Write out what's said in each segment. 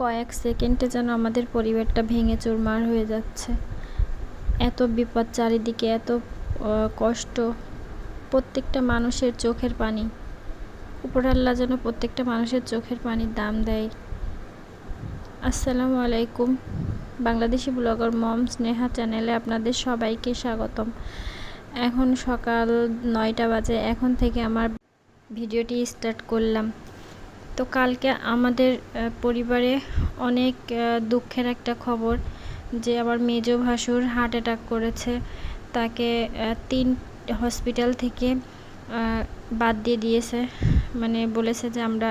কয়েক সেকেন্ডে যেন আমাদের পরিবারটা ভেঙে চুরমার হয়ে যাচ্ছে। এত বিপদ চারিদিকে, এত কষ্ট, প্রত্যেকটা মানুষের চোখের পানি। উপরআল্লাহ যেন প্রত্যেকটা মানুষের চোখের পানির দাম দেয়। আসসালামু আলাইকুম। বাংলাদেশি ব্লগার মম স্নেহা চ্যানেলে আপনাদের সবাইকে স্বাগতম। এখন সকাল 9টা বাজে। এখন থেকে আমার ভিডিওটি স্টার্ট করলাম। তো কালকে আমাদের পরিবারে অনেক দুঃখের একটা খবর যে আমার মেজো ভাসুর হার্ট অ্যাটাক করেছে। তাকে 3 হসপিটাল থেকে বাদ দিয়ে দিয়েছে। মানে বলেছে যে আমরা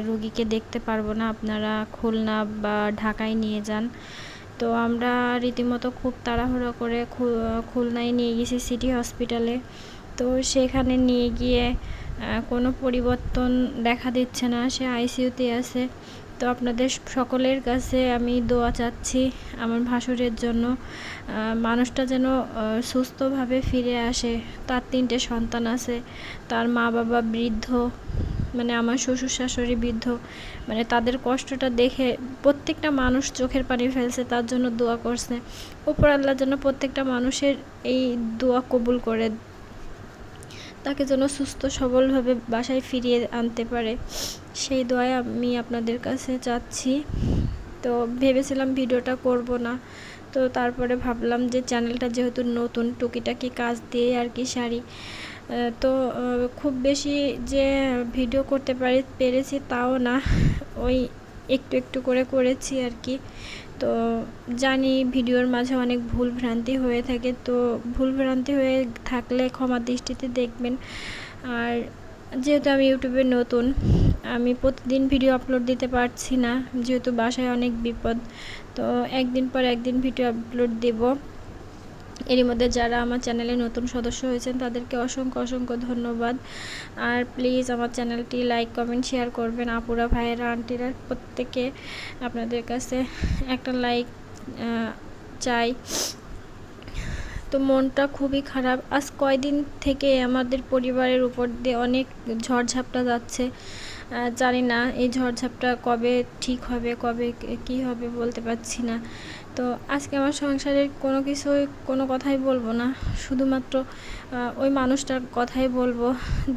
রুগীকে দেখতে পারবো না, আপনারা খুলনা বা ঢাকায় নিয়ে যান। তো আমরা রীতিমতো খুব তাড়াহুড়ো করে খুলনায় নিয়ে গেছি সিটি হসপিটালে। তো সেখানে নিয়ে গিয়ে কোনো পরিবর্তন দেখা দিচ্ছে না, সে আইসিইউতে আছে। তো আপনাদের সকলের কাছে আমি দোয়া চাচ্ছি আমার ভাসুরের জন্য, মানুষটা যেন সুস্থভাবে ফিরে আসে। তার 3টে সন্তান আছে, তার মা বাবা বৃদ্ধ, মানে আমার শ্বশুর শাশুড়ি বৃদ্ধ। মানে তাদের কষ্টটা দেখে প্রত্যেকটা মানুষ চোখের পানি ফেলছে, তার জন্য দোয়া করছে। উপরআল্লাহ যেন প্রত্যেকটা মানুষের এই দোয়া কবুল করে, তাকে যেন সুস্থ সবলভাবে বাসায় ফিরিয়ে আনতে পারে, সেই দোয়াই আমি আপনাদের কাছে চাচ্ছি। তো ভেবেছিলাম ভিডিওটা করব না, তো তারপরে ভাবলাম যে চ্যানেলটা যেহেতু নতুন, টুকিটাকি কাজ দিয়ে আর কি সারি। তো খুব বেশি যে ভিডিও করতে পেরেছি তাও না, ওই একটু একটু করে করেছি আর কি। তো জানি ভিডিওর মাঝে অনেক ভুল ভ্রান্তি হয়ে থাকে, তো ভুল ভ্রান্তি হয়ে থাকলে ক্ষমা দৃষ্টিতে দেখবেন। আর যেহেতু আমি ইউটিউবে নতুন, আমি প্রতিদিন ভিডিও আপলোড দিতে পারছি না, যেহেতু বাসায় অনেক বিপদ। তো একদিন পর একদিন ভিডিও আপলোড দেব। এরই মধ্যে যারা আমার চ্যানেলে নতুন সদস্য হয়েছেন তাদেরকে অসংখ্য অসংখ্য ধন্যবাদ। আর প্লিজ আমার চ্যানেলটি লাইক কমেন্ট শেয়ার করবেন। আপুরা ভাইয়েরা আন্টিরা প্রত্যেকে আপনাদের কাছে একটা লাইক চাই। তো মনটা খুবই খারাপ। আজ কয়দিন থেকে আমাদের পরিবারের উপর দিয়ে অনেক ঝড়ঝাপটা যাচ্ছে। জানি না এই ঝড়ঝাপটা কবে ঠিক হবে, কবে কি হবে বলতে পারছি না। তো আজকে আমার সংসারের কোনো কথাই বলবো না, শুধুমাত্র ওই মানুষটার কথাই বলবো,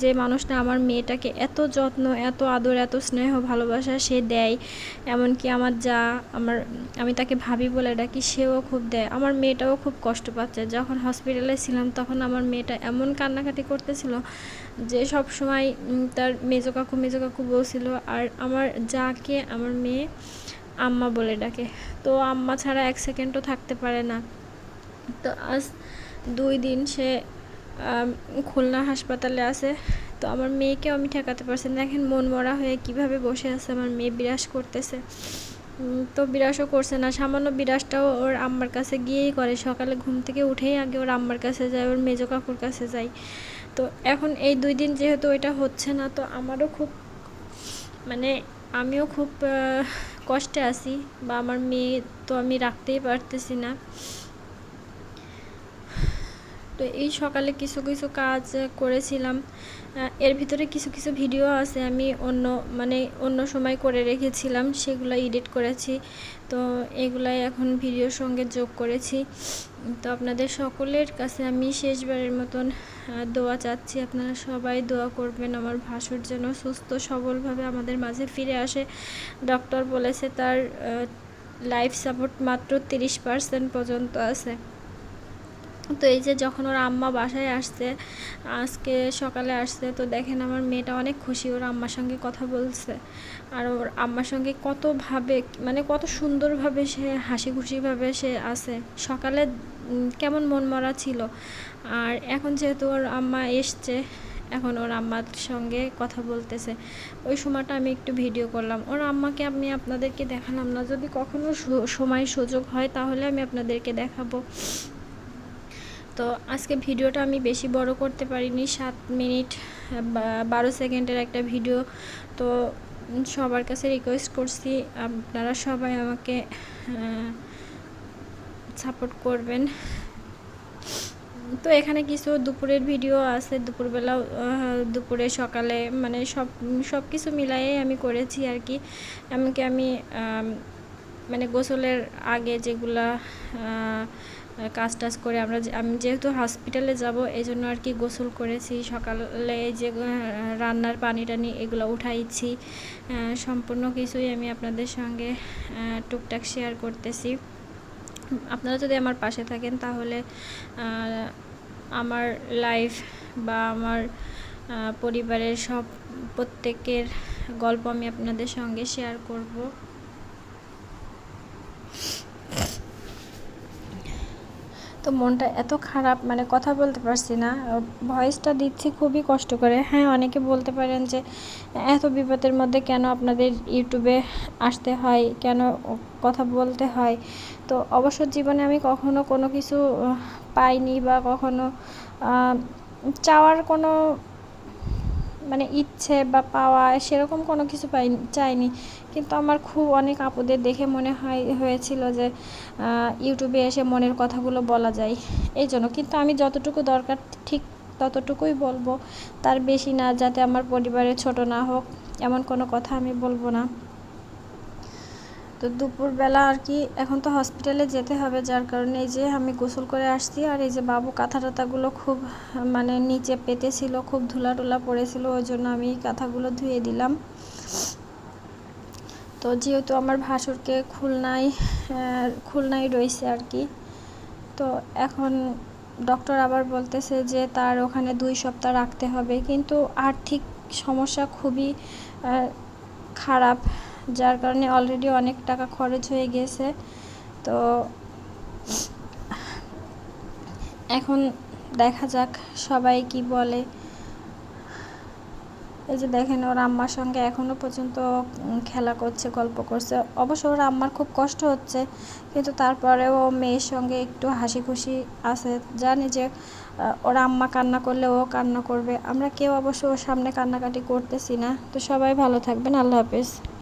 যে মানুষটা আমার মেয়েটাকে এত যত্ন, এত আদর, এত স্নেহ ভালোবাসা সে দেয়। এমনকি আমার আমি তাকে ভাবি বলে ডাকি, সেও খুব দেয়। আমার মেয়েটাও খুব কষ্ট পাচ্ছে। যখন হসপিটালে ছিলাম তখন আমার মেয়েটা এমন কান্নাকাটি করতেছিল যে সব সময় তার মেজো কাকু বলছিল। আর আমার যাকে আমার মেয়ে আম্মা বলে ডাকে, তো আম্মা ছাড়া 1 সেকেন্ডও থাকতে পারে না। তো আজ 2 দিন সে খুলনা হাসপাতালে আছে। তো আমার মেয়েকেও আমি ঠেকাতে পারছি না। দেখেন মন মরা হয়ে কিভাবে বসে আছে, আমার মেয়ে বিরাস করতেছে। তো বিরাসও করছে না, সামান্য বিরাসটাও ওর আম্মার কাছে গিয়েই করে। সকালে ঘুম থেকে উঠেই আগে ওর আম্মার কাছে যায়, ওর মেজো কাকুর কাছে যায়। তো এখন এই 2 দিন যেহেতু এটা হচ্ছে না, তো আমারও খুব মানে আমিও খুব কষ্টে আছি, বা আমার মেয়ে তো আমি রাখতেই পারতেছি না। তো এই সকালে কিছু কিছু কাজ করেছিলাম, এর ভিতরে কিছু কিছু ভিডিও আছে আমি অন্য সময় করে রেখেছিলাম, সেগুলো এডিট করেছি। তো এগুলাই এখন ভিডিওর সঙ্গে যোগ করেছি। তো আপনাদের সকলের কাছে আমি শেষবারের মতন দোয়া চাচ্ছি, আপনারা সবাই দোয়া করবেন আমার ভাসুর যেন সুস্থ সবলভাবে আমাদের মাঝে ফিরে আসে। ডক্টর বলেছে তার লাইফ সাপোর্ট মাত্র 30% পর্যন্ত আছে। তো এই যে যখন ওর আম্মা বাসায় আসছে, আজকে সকালে আসছে, তো দেখেন আমার মেয়েটা অনেক খুশি, ওর আম্মার সঙ্গে কথা বলছে। আর ওর আম্মার সঙ্গে কত সুন্দরভাবে সে হাসি খুশিভাবে সে আছে। সকালে কেমন মন মরা ছিল, আর এখন যেহেতু ওর আম্মা এসছে, এখন ওর আম্মার সঙ্গে কথা বলতেছে। ওই সময়টা আমি একটু ভিডিও করলাম। ওর আম্মাকে আমি আপনাদেরকে দেখালাম না, যদি কখনো সময় সুযোগ হয় তাহলে আমি আপনাদেরকে দেখাবো। তো আজকে ভিডিওটা আমি বেশি বড় করতে পারিনি, 7 মিনিট 12 সেকেন্ডের একটা ভিডিও। তো সবার কাছে রিকোয়েস্ট করছি আপনারা সবাই আমাকে সাপোর্ট করবেন। তো এখানে কিছু দুপুরের ভিডিও আছে, দুপুরবেলা, দুপুরে, সকালে, মানে সব কিছু মিলাইয়ে আমি করেছি আর কি। এমনকি আমি মানে গোসলের আগে যেগুলা কাজ টাজ করে আমি যেহেতু হসপিটালে যাব এই জন্য আর কি গোসল করেছি। সকালে যে রান্নার পানি টানি এগুলো উঠাইছি, সম্পূর্ণ কিছুই আমি আপনাদের সঙ্গে টুকটাক শেয়ার করতেছি। আপনারা যদি আমার পাশে থাকেন তাহলে আমার লাইফ বা আমার পরিবারের প্রত্যেকের গল্প আমি আপনাদের সঙ্গে শেয়ার করব। তো মনটা এত খারাপ, মানে কথা বলতে পারছি না, ভয়েসটা দিচ্ছি খুবই কষ্ট করে। হ্যাঁ, অনেকে বলতে পারেন যে এত বিপদের মধ্যে কেন আপনাদের ইউটিউবে আসতে হয়, কেন কথা বলতে হয়। তো অবসর জীবনে আমি কখনো কোনো কিছু পাইনি বা কখনো চাওয়ার কোনো মানে ইচ্ছে বা পাওয়া সেরকম কোনো কিছু চাইনি। কিন্তু আমার খুব অনেক আপুদের দেখে মনে হয়েছিল যে ইউটিউবে এসে মনের কথাগুলো বলা যায়, এই জন্য। কিন্তু আমি যতটুকু দরকার ঠিক ততটুকুই বলবো, তার বেশি না, যাতে আমার পরিবারের ছোট না হোক এমন কোনো কথা আমি বলবো না। তো দুপুরবেলা আর কি এখন তো হসপিটালে যেতে হবে, যার কারণে এই যে আমি গোসল করে আসছি। আর এই যে বাবু কাঁথা টাথাগুলো খুব মানে নিচে পেতেছিল, খুব ধুলা টুলা পড়েছিল, ওই জন্য আমি কাঁথাগুলো ধুয়ে দিলাম। তো যেহেতু আমার ভাসুরকে খুলনায় রয়েছে আর কি, তো এখন ডক্টর আবার বলতেছে যে তার ওখানে 2 সপ্তাহ রাখতে হবে। কিন্তু আর্থিক সমস্যা খুবই খারাপ, যার কারণে অলরেডি অনেক টাকা খরচ হয়ে গেছে। তো এখন দেখা যাক সবাই কি বলে। এই যে দেখেন ওর আম্মার সঙ্গে এখনও পর্যন্ত খেলা করছে, গল্প করছে। অবশ্য ওর আম্মার খুব কষ্ট হচ্ছে, কিন্তু তারপরেও মেয়ের সঙ্গে একটু হাসি খুশি আছে। জানি যে ওর আম্মা কান্না করলে ও কান্না করবে। আমরা কেউ অবশ্য ওর সামনে কান্নাকাটি করতেছি না। তো সবাই ভালো থাকবেন, আল্লাহ হাফেজ।